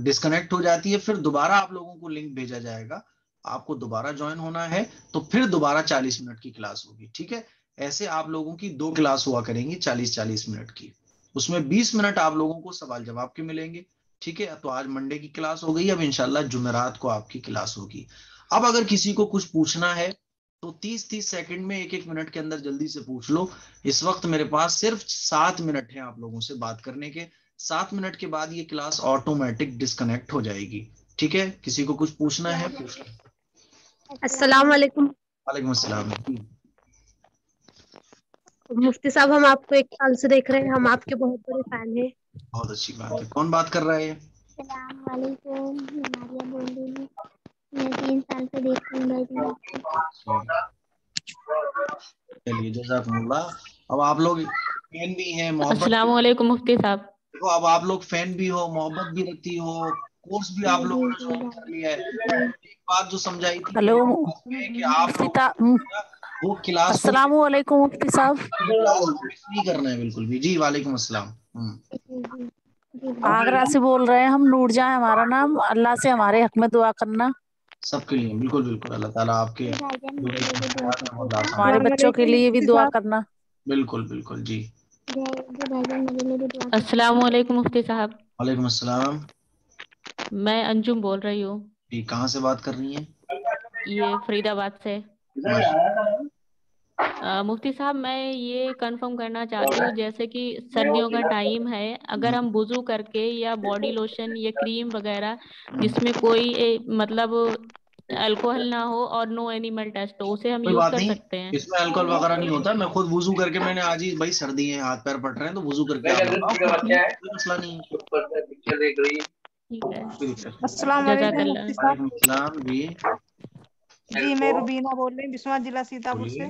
ڈسکنیکٹ ہو جاتی ہے. پھر دوبارہ آپ لوگوں کو لنک بھیجا جائے گا, آپ کو دوبارہ جوائن ہونا ہے تو پھر دوبارہ 40 منٹ کی کلاس ہوگی. ٹھیک ہے, ایسے آپ لوگوں کی 2 کلاس ہوا کریں گی 40 منٹ کی. اس میں 20 منٹ آپ لوگوں کو سوال جواب کے ملیں گے. ٹھیک ہے, تو آج منڈے کی کلاس ہو گئی. اب انشاءاللہ جمعرات کو آپ کی کلاس ہوگی. اب اگر کسی کو کچھ پوچھنا ہے تو 30 سیکنڈ میں 1 منٹ کے اندر جلدی سے پوچھ لو. اس وقت میرے پاس صرف 7 منٹ ہیں آپ لوگوں سے بات کرنے کے. 7 منٹ کے بعد یہ کلاس آٹومیٹک ڈسکنیکٹ ہو جائے گی. ٹھیک ہے, کسی کو کچھ پوچھنا ہے پوچھ لیں. السلام علیکم. وعلیکم السلام. مفتی صاحب ہم آپ کو 1 سال سے دیکھ رہے ہیں, ہم آپ کے بہت بڑے فین ہیں. بہت اچھی بات ہے. کون بات کر رہا ہے؟ السلام علیکم, ماریہ بول رہی ہوں. میں 3 سال سے دیکھ رہی ہوں. چلیے جزاکم اللہ. اب آپ لوگ فین بھی ہیں, محبت بھی. السلام علیکم مفتی صاحب. دیکھو اب آپ لوگ فین بھی ہو, محبت بھی رکھتی ہو, کورس بھی آپ لوگوں نے جوائن کر لیا ہے. ایک بات جو سمجھائی تھی ہلو پہلے کلاس میں کہ آپ لوگوں نے وہ کلاس کو السلام علیکم مفتی صاحب. کلاس کو مس نہیں کرنا ہے بالکل بھی. جی وعلیکم السلام. آگرہ سے بول رہے ہیں ہم, نور جہاں ہے ہمارا نام. اللہ سے ہمارے حق میں دعا کرنا. سب کے لیے بالکل بالکل. اللہ تعالیٰ آپ کے ہمارے بچوں کے لیے بھی دعا کرنا. بالکل بالکل. جی السلام علیکم مفتی صاحب. وعلیکم السلام. میں انجم بول رہی ہوں. جی کہاں سے بات کر رہی ہیں؟ یہ فرید آباد سے. مفتی صاحب میں یہ کنفرم کرنا چاہتی ہوں, جیسے کہ سردیوں کا ٹائم ہے, اگر ہم وضو کر کے یا باڈی لوشن یا کریم وغیرہ جس میں کوئی مطلب الکوہل نہ ہو اور نو اینیمل ٹیسٹ ہو, اسے ہم کوئی یوز بات کر نہیں, سکتے ہیں؟ اس میں الکوہل وغیرہ نہیں ہوتا. میں خود وضو کر کے, میں نے آج ہی بھائی سردی ہے ہاتھ پیر پٹ رہے ہیں تو وضو کر کے آپ کوئی مسئلہ نہیں ہے. ٹھیک ہے, السلام جزاک علیکم اللہ. مفتی صاحب. وعلیکم السلام. جی جی میں روبینہ بول رہی ہوں, بسمہ ضلع سیتاپور سے.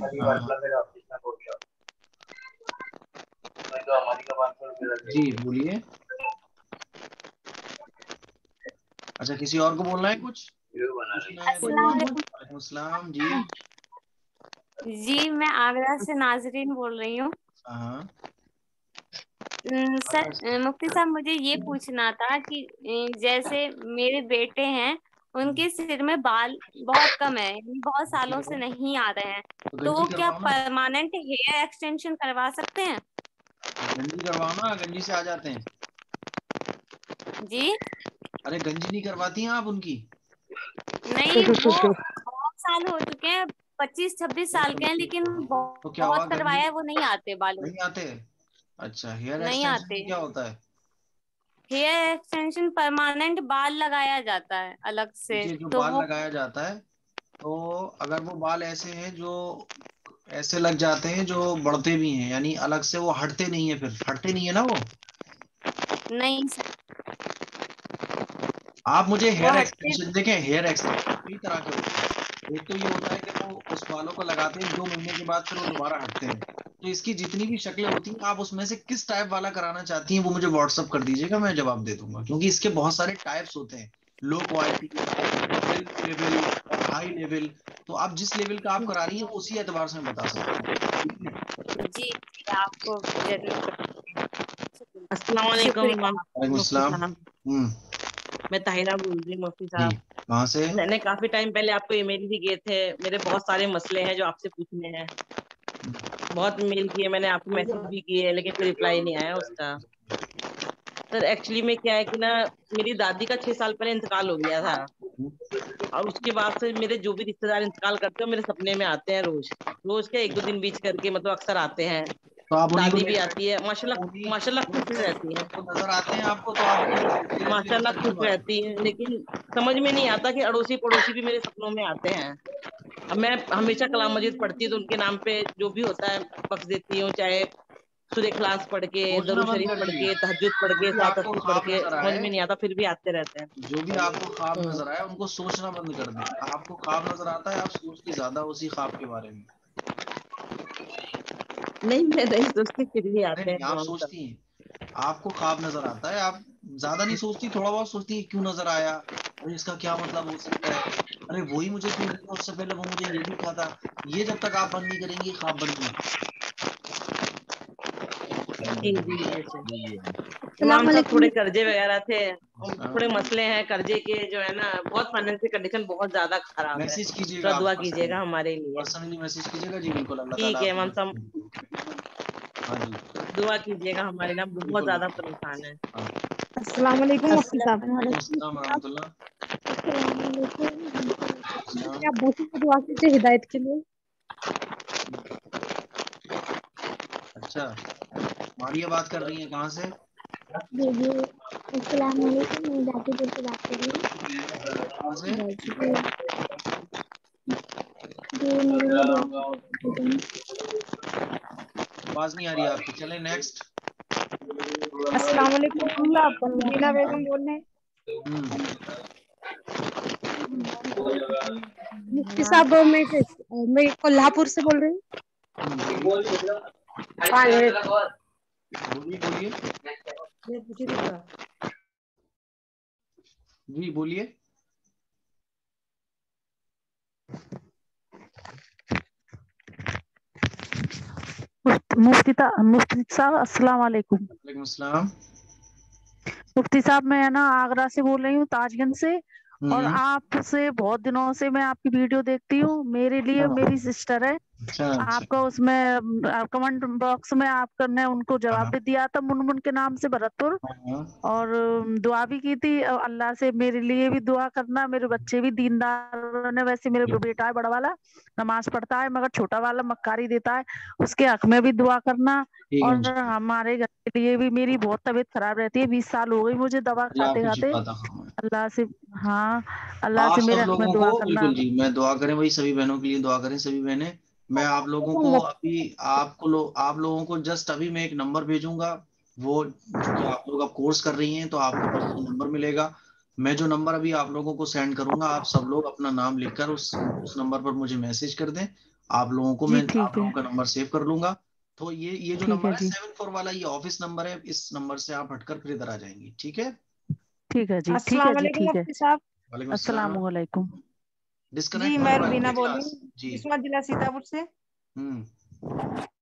جی بولیے. اچھا کسی اور کو بولنا ہے کچھ؟ السلام علیکم. وعلیکم السلام. جی جی میں آگرہ سے ناظرین بول رہی ہوں. ہاں سر مفتی صاحب مجھے یہ پوچھنا تھا کہ جیسے میرے بیٹے ہیں, ان کے سر میں بال بہت کم ہے, بہت سالوں سے نہیں آ رہے ہیں, تو گنجی وہ کیا کرواؤ نا, پرماننٹ ہیئر ایکسٹینشن کروا سکتے ہیں؟ گنجی کرواؤ نا, گنجی سے آ جاتے ہیں. جی ارے گنجی نہیں کرواتی ہیں آپ ان کی؟ نہیں, وہ بہت سال ہو چکے ہیں, 25-26 سال کے ہیں, لیکن تو کیا ہوا بہت گنجی کروایا ہے, وہ نہیں آتے بالوں. نہیں آتے؟ اچھا ہیئر نہیں ایکسٹینشن آتے. کیا ہوتا ہے؟ ہیئر ایکسٹینشن پرماننٹ بال لگایا جاتا ہے الگ سے, دیکھیے جو تو بال وہ لگایا جاتا ہے تو اگر وہ بال ایسے ہیں جو ایسے لگ جاتے ہیں جو بڑھتے بھی ہیں, یعنی الگ سے وہ ہٹتے نہیں ہیں, پھر ہٹتے نہیں ہے نا وہ. نہیں آپ مجھے وہ ہیئر ہٹتے. ایکسٹینشن دیکھیں, ہیئر ایکسٹینشن کئی طرح کے ہوتے ہیں. ایک تو یہ ہوتا ہے کہ وہ اس بالوں کو لگاتے ہیں 2 مہینے کے بعد پھر وہ دوبارہ ہٹتے ہیں. تو اس کی جتنی بھی شکلیں ہوتی ہیں, آپ اس میں سے کس ٹائپ والا کرانا چاہتی ہیں وہ مجھے واٹس اپ کر دیجیے گا, میں جواب دے دوں گا. کیونکہ اس کے بہت سارے ٹائپس ہوتے ہیں, لو کوالٹی, لیول اور ہائی لیول. تو آپ جس لیول کا آپ کرا رہی ہیں اسی اعتبار سے میں بتا سکتا ہوں. جی آپ کو ضرور. السلام علیکم شکریہ. وعلیکم مفتی السلام. صاحب. میں طاہرہ بول رہی ہوں مفتی جی صاحب. کہاں سے؟ میں نے کافی ٹائم پہلے آپ کو ای میل بھی کیے تھے, میرے بہت سارے مسئلے ہیں جو آپ سے پوچھنے ہیں. بہت میل کیے میں نے, آپ کو میسج بھی کیے, لیکن کوئی رپلائی نہیں آیا اس کا. سر ایکچولی میں کیا ہے کہ نا میری دادی کا 6 سال پہلے انتقال ہو گیا تھا, اور اس کے بعد سے میرے جو بھی رشتے دار انتقال کرتے ہیں میرے سپنے میں آتے ہیں روز کے 1-2 دن بیچ کر کے, مطلب اکثر آتے ہیں. تو آپ انہیں کو دادی بھی آتی ہے, ماشاء اللہ خوش رہتی ہے, تو نظر آتے ہیں آپ کو, تو آپ انہیں کو دیکھتے رہتے ماشاء ہیں, اللہ اچھی خوش بات ہے. رہتی ہے, لیکن سمجھ میں نہیں آتا کہ اڑوسی پڑوسی بھی میرے سپنوں میں آتے ہیں. اب میں ہمیشہ کلام مجید پڑھتی ہوں تو ان کے نام پہ جو بھی ہوتا ہے بخش دیتی ہوں, چاہے سورہ اخلاص پڑھ کے, سوچنا درود بند شریف کر پڑھ دیجیے. کے, تہجد پڑھ جو کے, بھی آپ کو 780 پڑھ خواب کے, نظر سمجھ آئے, میں نہیں آتا پھر بھی آتے رہتے ہیں. جو بھی آپ کو خواب نظر آئے ان کو سوچنا بند کر دیں. آپ کو خواب نظر آتا ہے, آپ سوچتی زیادہ اسی خواب کے بارے میں. نہیں میں نہیں سوچتی, پھر بھی آتے نہیں, ہیں آپ تمام سب. سوچتی ہیں, آپ کو خواب نظر آتا ہے, آپ زیادہ نہیں سوچتی, تھوڑا بہت سوچتی ہے کیوں نظر آیا, ارے اس کا کیا مطلب ہو سکتا ہے, ارے وہی مجھے کیوں دیا, اس سے پہلے وہ مجھے یہ بھی کہا تھا. یہ جب تک آپ بند نہیں کریں گی خواب بند نہیں ہوگا. جی جی جی سر. السلام امام صاحب علیکم. تھوڑے قرضے وغیرہ تھے, تھوڑے مسئلے ہیں قرضے کے جو ہے نا, بہت فائنینشیل کنڈیشن بہت زیادہ خراب ہے, میسج کیجیے گا, تھوڑا دعا آپ کیجیے گا ہمارے لیے. پرسنلی میسج کیجیے گا. جی بالکل, اللہ تعالیٰ ٹھیک ہے آپ امام صاحب, کو. ہاں جی دعا کیجیے گا ہمارے نا, بہت بالکل زیادہ بالکل. پریشان ہے. ہاں, السلام علیکم مفتی صاحب. وعلیکم السلام ورحمۃ اللہ. السلام علیکم. السلام. آپ بہت سی دعا کیجیے ہدایت کے لیے. اچھا, ماریہ بات کر رہی ہیں, کہاں سے؟ جی جی السلام علیکم, میں ذاتی پور سے بات کر رہی کہاں سے؟ ہوں. جی میرے لیے دعا کیجیے. آواز نہیں آ رہی آپ کی. چلیں نیکسٹ. السلام علیکم مفتی صاحب, مبینہ بیگم بول رہے ہیں. مفتی صاحب میں کولہا پور سے بول رہی ہوں. بولیے. جی بولیے. مفتی صاحب السلام علیکم. وعلیکم السلام. مفتی صاحب میں ہے نا آگرہ سے بول رہی ہوں, تاج گنج سے, اور آپ سے بہت دنوں سے میں آپ کی ویڈیو دیکھتی ہوں. میرے لیے میری سسٹر ہے, آپ کا اس میں کمنٹ باکس میں آپ نے ان کو جواب بھی دیا تھا منمن کے نام سے, بھرتپور, اور دعا بھی کی تھی. اللہ سے میرے لیے بھی دعا کرنا, میرے بچے بھی دیندار نے, ویسے میرے بیٹا ہے بڑا والا نماز پڑھتا ہے, مگر چھوٹا والا مکاری دیتا ہے, اس کے حق میں بھی دعا کرنا. اور ہمارے گھر کے لیے بھی, میری بہت طبیعت خراب رہتی ہے, 20 سال ہو گئی مجھے دوا کھاتے کھاتے. اللہ سے, ہاں اللہ سے آپ میرے سب حق میں لوگوں دعا کو کرنا. بالکل جی, میں دعا کریں وہی سبھی بہنوں کے لیے دعا کریں, سبھی بہنیں. میں آپ لوگوں کو ابھی آپ لوگوں کو جسٹ ابھی میں ایک نمبر بھیجوں گا, وہ چونکہ آپ لوگ اب کورس کر رہی ہیں تو آپ کو پرسنل نمبر ملے گا. میں جو نمبر ابھی آپ لوگوں کو سینڈ کروں گا, آپ سب لوگ اپنا نام لکھ کر اس نمبر پر مجھے میسج کر دیں. آپ لوگوں کو جی میں آپ ٹھیک ہے, لوگوں کا نمبر سیو کر لوں گا. تو یہ جو ٹھیک نمبر ہے ہے جی, 74 والا, یہ آفس نمبر ہے. اس نمبر سے آپ ہٹ کر پھر ادھر آ جائیں گی. ٹھیک ہے, ٹھیک ہے جی, ٹھیک ہے السلام جی, علیکم ٹھیک ہے. مفتی صاحب. وعلیکم السلام السلام. علیکم. جی ڈسکنیکٹ میں ہونے والی روبینہ ہے بول رہی کلاس. ہوں, جی. بسما ضلع سیتاپور سے.